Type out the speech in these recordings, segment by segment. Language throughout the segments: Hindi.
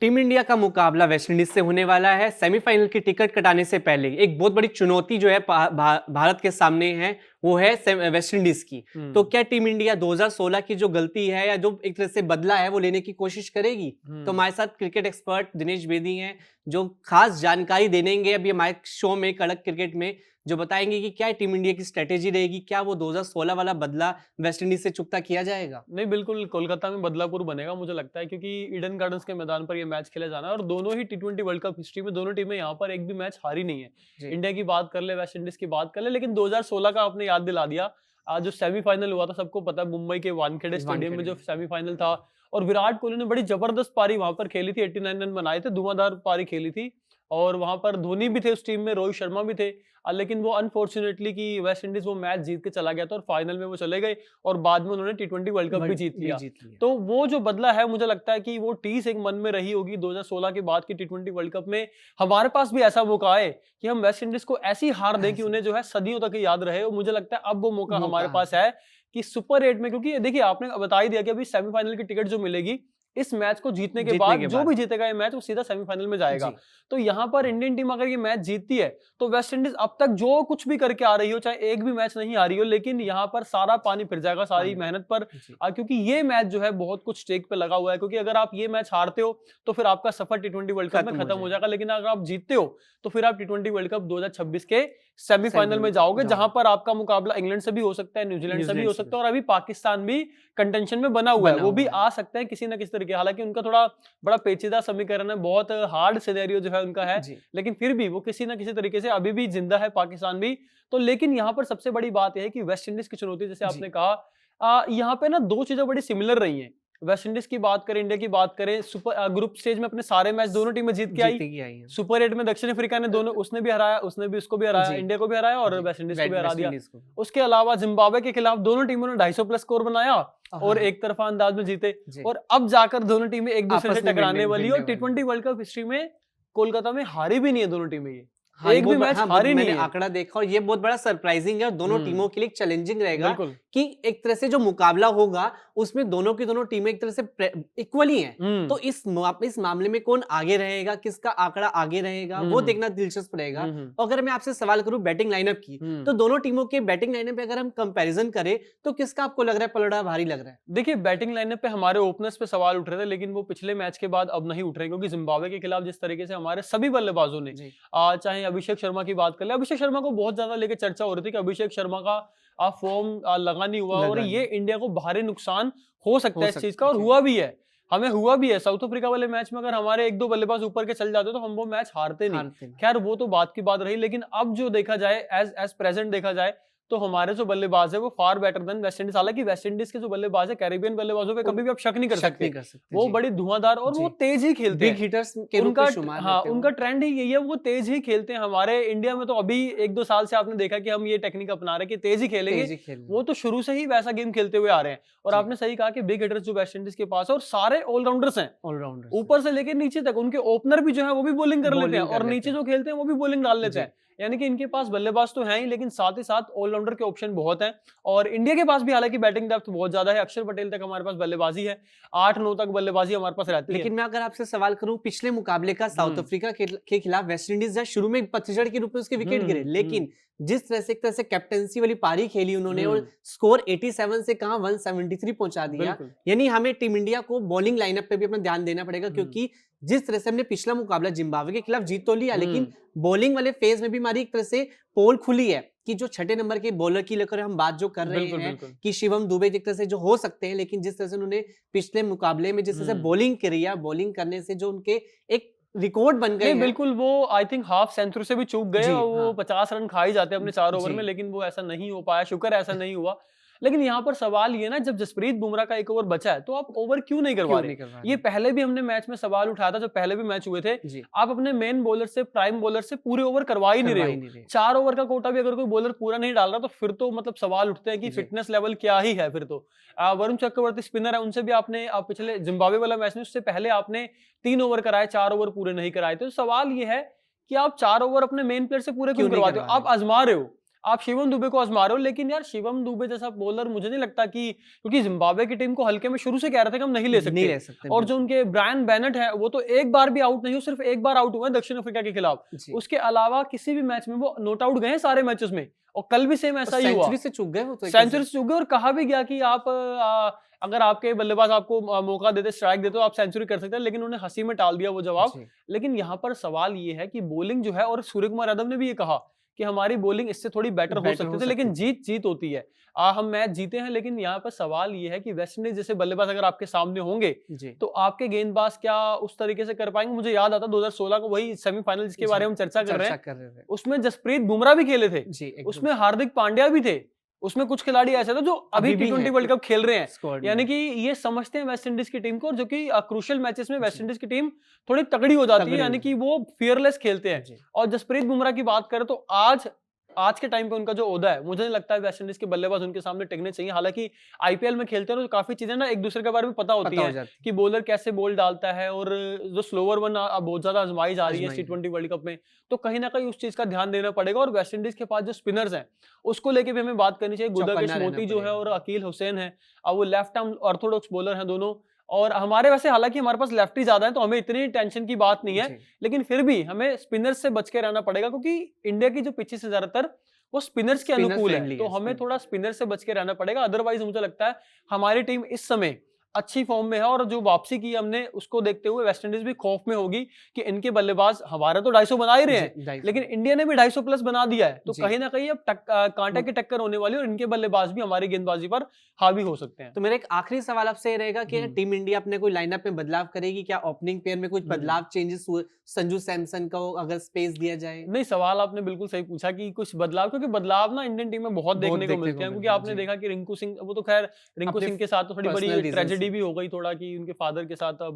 टीम इंडिया का मुकाबला वेस्टइंडीज से होने वाला है। सेमीफाइनल की टिकट कटाने से पहले एक बहुत बड़ी चुनौती जो है भारत के सामने है, वो है वेस्टइंडीज की। तो क्या टीम इंडिया 2016 की जो गलती है या जो एक तरह से बदला है वो लेने की कोशिश करेगी? तो हमारे साथ क्रिकेट एक्सपर्ट दिनेश बेदी हैं, जो खास जानकारी देंगे अभी हमारे शो में कड़क क्रिकेट में, जो बताएंगे कि क्या टीम इंडिया की स्ट्रेटेजी रहेगी, क्या वो 2016 वाला बदला वेस्टइंडीज से चुकता किया जाएगा? नहीं, बिल्कुल कोलकाता में बदलापुर बनेगा मुझे लगता है, क्योंकि ईडन गार्डन्स के मैदान पर ये मैच खेला जाना है और दोनों ही टी20 वर्ल्ड कप हिस्ट्री में दोनों टीमें यहाँ पर एक भी मैच हारी नहीं है। इंडिया की बात कर ले, वेस्ट इंडीज की बात कर ले, लेकिन 2016 का आपने याद दिला दिया। आज जो सेमीफाइनल हुआ था सबको पता है, मुंबई के वानखेड़े स्टेडियम में जो सेमीफाइनल था, और विराट कोहली ने बड़ी जबरदस्त पारी वहां पर खेली थी, 89 रन बनाए थे, धुआंधार पारी खेली थी। और वहां पर धोनी भी थे उस टीम में, रोहित शर्मा भी थे, लेकिन वो अनफॉर्चुनेटली कि वेस्ट इंडीज वो मैच जीत के चला गया था और फाइनल में वो चले गए और बाद में उन्होंने टी20 वर्ल्ड कप भी जीत लिया। तो वो जो बदला है, मुझे लगता है कि वो टीस एक मन में रही होगी 2016 के बाद की टी20 वर्ल्ड कप में हमारे पास भी ऐसा मौका आए कि हम वेस्ट इंडीज को ऐसी हार दें कि उन्हें जो है सदियों तक याद रहे। और मुझे लगता है अब वो मौका हमारे पास है कि सुपर 8 में, क्योंकि देखिए आपने बता ही दिया कि अभी सेमीफाइनल की टिकट जो मिलेगी, इस मैच को जीतने के बाद जो भी जीतेगा ये मैच वो सीधा सेमीफाइनल में जाएगा। तो यहाँ पर इंडियन टीम अगर ये मैच जीतती है तो वेस्ट इंडीज अब तक जो कुछ भी करके आ रही हो, चाहे एक भी मैच नहीं आ रही हो, लेकिन यहाँ पर सारा पानी फिर जाएगा सारी मेहनत पर, क्योंकि ये मैच जो है बहुत कुछ स्टेक पे लगा हुआ है। क्योंकि अगर आप ये मैच हारते हो तो फिर आपका सफर टी20 वर्ल्ड कप में खत्म हो जाएगा, लेकिन अगर आप जीतते हो तो फिर आप टी20 वर्ल्ड कप 2026 के सेमीफाइनल में जाओगे, जहां पर आपका मुकाबला इंग्लैंड से भी हो सकता है, न्यूजीलैंड से भी हो सकता है, और अभी पाकिस्तान भी कंटेंशन में बना हुआ है, वो भी आ सकते हैं किसी ना किसी तरीके। हालांकि उनका थोड़ा बड़ा पेचीदा समीकरण है, बहुत हार्ड सिनेरियो जो है उनका है, लेकिन फिर भी वो किसी ना किसी तरीके से अभी भी जिंदा है, पाकिस्तान भी। तो लेकिन यहाँ पर सबसे बड़ी बात यह है कि वेस्ट इंडीज की चुनौती, जैसे आपने कहा, यहाँ पे ना दो चीजें बड़ी सिमिलर रही हैं। वेस्ट इंडीज की बात करें, इंडिया की बात करें, सुपर ग्रुप स्टेज में अपने सारे मैच दोनों टीमें जीत के आई। सुपर 8 में दक्षिण अफ्रीका ने दोनों, उसने भी हराया, उसने भी उसको भी हराया, इंडिया को भी हराया और वेस्ट इंडीज को भी हरा दिया। उसके अलावा जिम्बाब्वे के खिलाफ दोनों टीमों ने 250 प्लस स्कोर बनाया और एक तरफा अंदाज में जीते, और अब जाकर दोनों टीमें एक दूसरे से टकराने वाली, और टी20 वर्ल्ड कप हिस्ट्री में कोलकाता में हारी भी नहीं है दोनों टीमें, ये एक भी मैच हारी नहीं है। आंकड़ा देखा और ये बहुत बड़ा सरप्राइजिंग है और दोनों टीमों के लिए चैलेंजिंग रहेगा कि एक तरह से जो मुकाबला होगा उसमें दोनों की दोनों टीमें एक तरह से इक्वली हैं। तो इस मामले में कौन आगे रहेगा, किसका आंकड़ा आगे रहेगा, वो देखना दिलचस्प रहेगा। और अगर मैं आपसे सवाल करूं बैटिंग लाइनअप की, तो दोनों टीमों के बैटिंग लाइनअप पे अगर हम कंपैरिजन करें तो किसका आपको लग रहा है पलड़ा भारी लग रहा है? देखिए, बैटिंग लाइनअप पे हमारे ओपनर्स पे सवाल उठ रहे थे, लेकिन वो पिछले मैच के बाद अब नहीं उठ रहे, क्योंकि जिम्बाब्वे के खिलाफ जिस तरीके से हमारे सभी बल्लेबाजों ने, चाहे अभिषेक शर्मा की बात कर ले, अभिषेक शर्मा को बहुत ज्यादा लेकर चर्चा हो रही थी कि अभिषेक शर्मा का फॉर्म लगा नहीं हुआ और ये इंडिया को भारी नुकसान हो सकता है इस चीज का, और हुआ भी है, हमें हुआ भी है। साउथ अफ्रीका वाले मैच में अगर हमारे एक दो बल्लेबाज ऊपर के चल जाते तो हम वो मैच हारते नहीं। खैर वो तो बात की बात रही, लेकिन अब जो देखा जाए, एज प्रेजेंट देखा जाए, तो हमारे जो बल्लेबाज है वो far better than West Indies. हालांकि वेस्ट इंडीज के जो बल्लेबाज है, कैरेबियन बल्लेबाजों पे कभी भी आप शक नहीं कर सकते, वो बड़ी धुआंधार और वो तेज ही खेलते हैं, बिग हिटर्स के रूप में शुमार हाँ, उनका ट्रेंड ही यही है, वो तेज ही खेलते हैं। हमारे इंडिया में तो अभी एक दो साल से आपने देखा कि हम ये टेक्निक अपना रहे हैं कि तेज ही खेलेंगे, वो तो शुरू से ही वैसा गेम खेलते हुए आ रहे हैं। और आपने सही कहा कि बिग हिटर्स जो वेस्ट इंडीज के पास है, और सारे ऑलराउंडर्स हैं, ऊपर से लेकर नीचे तक। उनके ओपनर भी जो है वो भी बॉलिंग कर लेते हैं, और नीचे जो खेलते हैं वो भी बॉलिंग डाल लेते हैं। यानी कि इनके पास बल्लेबाज तो हैं ही, लेकिन साथ ही साथ ऑलराउंडर के ऑप्शन बहुत हैं। और इंडिया के पास भी हालांकि बैटिंग डेप्थ बहुत ज्यादा है, अक्षर पटेल तक हमारे पास बल्लेबाजी है, 8-9 तक बल्लेबाजी हमारे पास रहती है। लेकिन मैं अगर आपसे सवाल करूं, पिछले मुकाबले का साउथ अफ्रीका के खिलाफ वेस्ट इंडीज शुरू में पतझड़ के रूप में उसके विकेट गिरे, लेकिन जिस तरह से कैप्टेंसी वाली पारी खेली उन्होंने और स्कोर 87 से कहां 173 पहुंचा दिया, यानी हमें टीम इंडिया को बॉलिंग लाइनअप पे भी अपना ध्यान देना पड़ेगा, क्योंकि जिस तरह से हमने पिछला मुकाबला जिम्बाब्वे के खिलाफ जीत तो लिया, लेकिन बॉलिंग वाले फेज में भी हमारी एक तरह से पोल खुली है कि जो छठे नंबर के बॉलर की लेकर हम बात जो कर रहे हैं कि शिवम दुबे एक तरह से जो हो सकते हैं, लेकिन जिस तरह से उन्होंने पिछले मुकाबले में जिस तरह से बॉलिंग करी है, बॉलिंग करने से जो उनके एक रिकॉर्ड बन गए हैं। बिल्कुल, वो आई थिंक हाफ सेंचुरी से भी चूक गए, और वो 50 रन खा ही जाते हैं अपने 4 ओवर में, लेकिन वो ऐसा नहीं हो पाया, शुक्र ऐसा नहीं हुआ। लेकिन यहाँ पर सवाल ये ना, जब जसप्रीत बुमराह का एक ओवर बचा है तो आप ओवर क्यों नहीं करवा रहे? ये पहले भी हमने मैच में सवाल उठाया था, जब पहले भी मैच हुए थे, आप अपने मेन बॉलर से, प्राइम बॉलर से पूरे ओवर करवा ही नहीं रहे हो। 4 ओवर का कोटा भी अगर कोई बॉलर पूरा नहीं डाल रहा तो फिर तो मतलब सवाल उठते हैं कि फिटनेस लेवल क्या ही है। फिर तो वरुण चक्रवर्ती स्पिनर है, उनसे भी आपने पिछले जिम्बाब्वे वाला मैच में, उससे पहले आपने 3 ओवर कराए, 4 ओवर पूरे नहीं कराए। तो सवाल ये है कि आप 4 ओवर अपने मेन प्लेयर से पूरे क्यों करवाते हो? आप आजमा रहे हो, आप शिवम दुबे को आजमा रहे हो, लेकिन यार शिवम दुबे जैसा बॉलर मुझे नहीं लगता कि, क्योंकि जिम्बाब्वे की टीम को हल्के में शुरू से कह रहे थे कि हम नहीं ले सकते, और जो उनके ब्रायन बेनेट है वो तो एक बार भी आउट नहीं हो, सिर्फ एक बार आउट हुआ है दक्षिण अफ्रीका के खिलाफ, उसके अलावा किसी भी मैच में वो नॉट आउट गए हैं सारे मैचेस में, और कल भी सेम ऐसा ही हुआ, सेंचुरी से चूक गए वो, तो सेंचुरी से चूक गए, और कहा भी गया कि आप अगर आपके बल्लेबाज आपको मौका देते, स्ट्राइक देते, तो आप सेंचुरी कर सकते हैं, लेकिन उन्होंने हंसी में टाल दिया वो जवाब। लेकिन यहाँ पर सवाल ये है कि बॉलिंग जो है, और सूर्य कुमार यादव ने भी ये कहा कि हमारी बॉलिंग इससे थोड़ी बेटर हो सकती थी, लेकिन जीत होती है। हम मैच जीते हैं, लेकिन यहाँ पर सवाल ये है कि वेस्टइंडीज जैसे बल्लेबाज अगर आपके सामने होंगे तो आपके गेंदबाज क्या उस तरीके से कर पाएंगे। मुझे याद आता 2016 को वही सेमीफाइनल जिसके बारे में हम चर्चा कर रहे हैं, उसमें जसप्रीत बुमराह भी खेले थे, उसमें हार्दिक पांड्या भी थे, उसमें कुछ खिलाड़ी ऐसे थे जो अभी T20 वर्ल्ड कप खेल रहे हैं, यानी कि ये समझते हैं वेस्ट इंडीज की टीम को, और जो कि क्रूशियल मैचेस में वेस्ट इंडीज की टीम थोड़ी तगड़ी हो जाती है, यानी कि वो फियरलेस खेलते हैं। और जसप्रीत बुमराह की बात करें तो आज के टाइम पे उनका जो ओहदा है, मुझे नहीं लगता है वेस्ट इंडीज के बल्लेबाज उनके सामने टिकने चाहिए। हालांकि आईपीएल में खेलते हैं तो काफी चीजें ना एक दूसरे के बारे में पता होती है कि बॉलर कैसे बॉल डालता है, और जो स्लोवर वन बहुत ज्यादा आजमाई जा रही है T20 वर्ल्ड कप में, तो कहीं ना कहीं उस चीज का ध्यान देना पड़ेगा। और वेस्ट इंडीज के पास जो स्पिनर्स हैं उसको लेके भी हमें बात करनी चाहिए। गुदाकेश मोती जो है और अकील हुसैन है, अब वो लेफ्ट आर्म ऑर्थोडॉक्स बॉलर हैं दोनों, और हमारे वैसे हालांकि हमारे पास लेफ्टी ज्यादा है तो हमें इतनी टेंशन की बात नहीं है, लेकिन फिर भी हमें स्पिनर्स से बच के रहना पड़ेगा, क्योंकि इंडिया की जो पिचेस है ज्यादातर वो स्पिनर्स के अनुकूल है, तो हमें थोड़ा स्पिनर से बच के रहना पड़ेगा। अदरवाइज मुझे लगता है हमारी टीम इस समय अच्छी फॉर्म में है, और जो वापसी की हमने उसको देखते हुए वेस्ट इंडीज भी खौफ में होगी कि इनके बल्लेबाज हमारे तो 250 बना ही रहे हैं, लेकिन इंडिया ने भी 250 प्लस बना दिया है, तो कहीं ना कहीं अब कांटे की टक्कर होने वाली है, और इनके बल्लेबाज भी हमारी गेंदबाजी पर हावी हो सकते हैं। तो मेरा एक आखिरी सवाल आपसे रहेगा कि टीम इंडिया अपने कोई लाइनअप में बदलाव करेगी क्या? ओपनिंग पेयर में कुछ बदलाव, चेंजेस, संजू सैमसन को अगर स्पेस दिया जाए? नहीं, सवाल आपने बिल्कुल सही पूछा कि कुछ बदलाव, क्योंकि बदलाव ना इंडियन टीम में बहुत देखने को मिलते हैं, क्योंकि आपने देखा कि रिंकू सिंह, वो तो खैर रिंकू सिंह के साथ तो थोड़ी बड़ी ट्रेजेडी भी हो गई थोड़ा, कि उनके फादर के साथ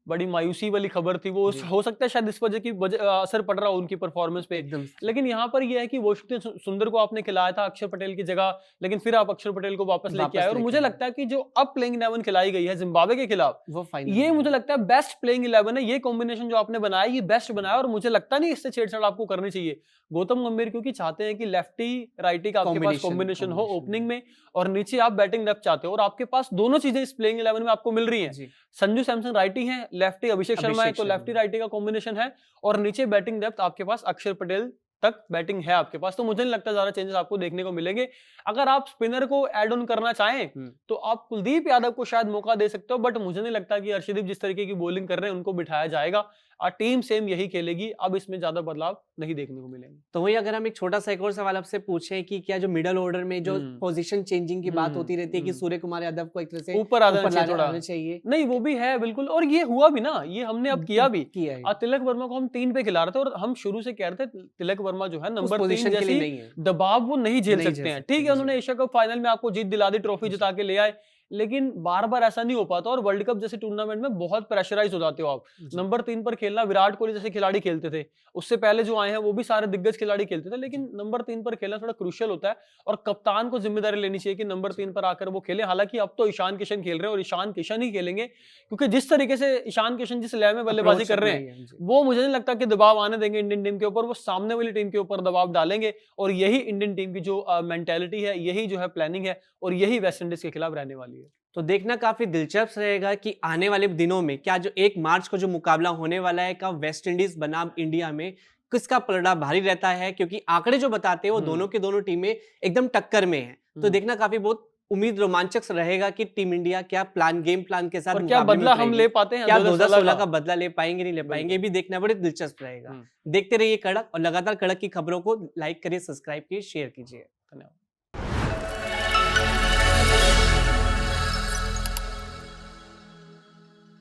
बड़ी मायूसी वाली खबर थी, वो हो सकता है शायद इस वजह की असर पड़ रहा हो उनकी परफॉर्मेंस पे। लेकिन यहाँ पर यह है कि वॉशिंगटन सुंदर को आपने खिलाया था अक्षर पटेल की जगह, लेकिन फिर आप अक्षर पटेल को वापस लेके आए, और मुझे लगता है कि जो अब प्लेइंग 11 खिलाई गई है जिम्बाब्वे के खिलाफ, ये मुझे लगता है बेस्ट प्लेइंग 11 है। ये कॉम्बिनेशन जो आपने बनाया ये बेस्ट बनाया, और मुझे लगता नहीं इससे छेड़छाड़ आपको करनी चाहिए। गौतम गंभीर क्योंकि चाहते हैं कि लेफ्टी राइटी का आपके पास कॉम्बिनेशन हो ओपनिंग में, और नीचे आप बैटिंग डेप्थ चाहते हो, और आपके पास दोनों चीजें इस प्लेइंग 11 में आपको मिल रही हैं। संजू सैमसन राइटी है, लेफ्टी अभिषेक शर्मा है, तो लेफ्टी राइटी का कॉम्बिनेशन है, और नीचे बैटिंग डेप्थ आपके पास अक्षर पटेल तक बैटिंग है आपके पास, तो मुझे नहीं लगता ज्यादा चेंजेस आपको देखने को मिलेंगे। अगर आप स्पिनर को ऐड ऑन करना चाहें तो आप कुलदीप यादव को शायद मौका दे सकते हो, बट मुझे नहीं लगता कि अर्शदीप जिस तरीके की बॉलिंग कर रहे हैं उनको बिठाया जाएगा, और टीम सेम यही खेलेगी। अब इसमें ज्यादा बदलाव नहीं देखने को मिलेंगे। तो वही अगर हम एक छोटा सा एक और सवाल आपसे पूछें कि क्या जो मिडल ऑर्डर में जो पोजीशन चेंजिंग की बात होती रहती है कि सूर्य कुमार यादव को एक तरह से ऊपर आना चाहिए, नहीं वो भी है बिल्कुल, और ये हुआ भी ना, ये हमने अब किया भी। तिलक वर्मा को हम 3 पे खिला रहे थे, और हम शुरू से कह रहे थे तिलक वर्मा जो है नंबर 3 जैसी दबाव वो नहीं झेल सकते हैं। ठीक है, उन्होंने एशिया कप फाइनल में आपको जीत दिला दी, ट्रॉफी जिता के ले आए, लेकिन बार बार ऐसा नहीं हो पाता, और वर्ल्ड कप जैसे टूर्नामेंट में बहुत प्रेशराइज हो जाते हो आप। नंबर 3 पर खेलना, विराट कोहली जैसे खिलाड़ी खेलते थे, उससे पहले जो आए हैं वो भी सारे दिग्गज खिलाड़ी खेलते थे, लेकिन नंबर 3 पर खेलना थोड़ा क्रूशियल होता है, और कप्तान को जिम्मेदारी लेनी चाहिए कि नंबर 3 पर आकर वो खेले। हालांकि अब तो ईशान किशन खेल रहे हैं, और ईशान किशन ही खेलेंगे, क्योंकि जिस तरीके से ईशान किशन जिस लय में बल्लेबाजी कर रहे हैं, वो मुझे नहीं लगता कि दबाव आने देंगे इंडियन टीम के ऊपर, वो सामने वाली टीम के ऊपर दबाव डालेंगे, और यही इंडियन टीम की जो मेंटालिटी है, यही जो है प्लानिंग है, और यही वेस्ट इंडीज के खिलाफ रहने वाली है। तो देखना काफी दिलचस्प रहेगा कि आने वाले दिनों में क्या जो 1 मार्च को जो मुकाबला होने वाला है का वेस्ट इंडीज बनाम इंडिया में किसका पलड़ा भारी रहता है, क्योंकि आंकड़े जो बताते हैं वो दोनों की दोनों टीमें एकदम टक्कर में हैं। तो देखना काफी बहुत उम्मीद रोमांचक रहेगा कि टीम इंडिया क्या गेम प्लान के साथ और क्या बदला हम ले पाते हैं, क्या 2016 का बदला ले पाएंगे नहीं ले पाएंगे, भी देखना बड़े दिलचस्प रहेगा। देखते रहिए कड़क, और लगातार कड़क की खबरों को लाइक करिए, सब्सक्राइब कीजिए, शेयर कीजिए। धन्यवाद।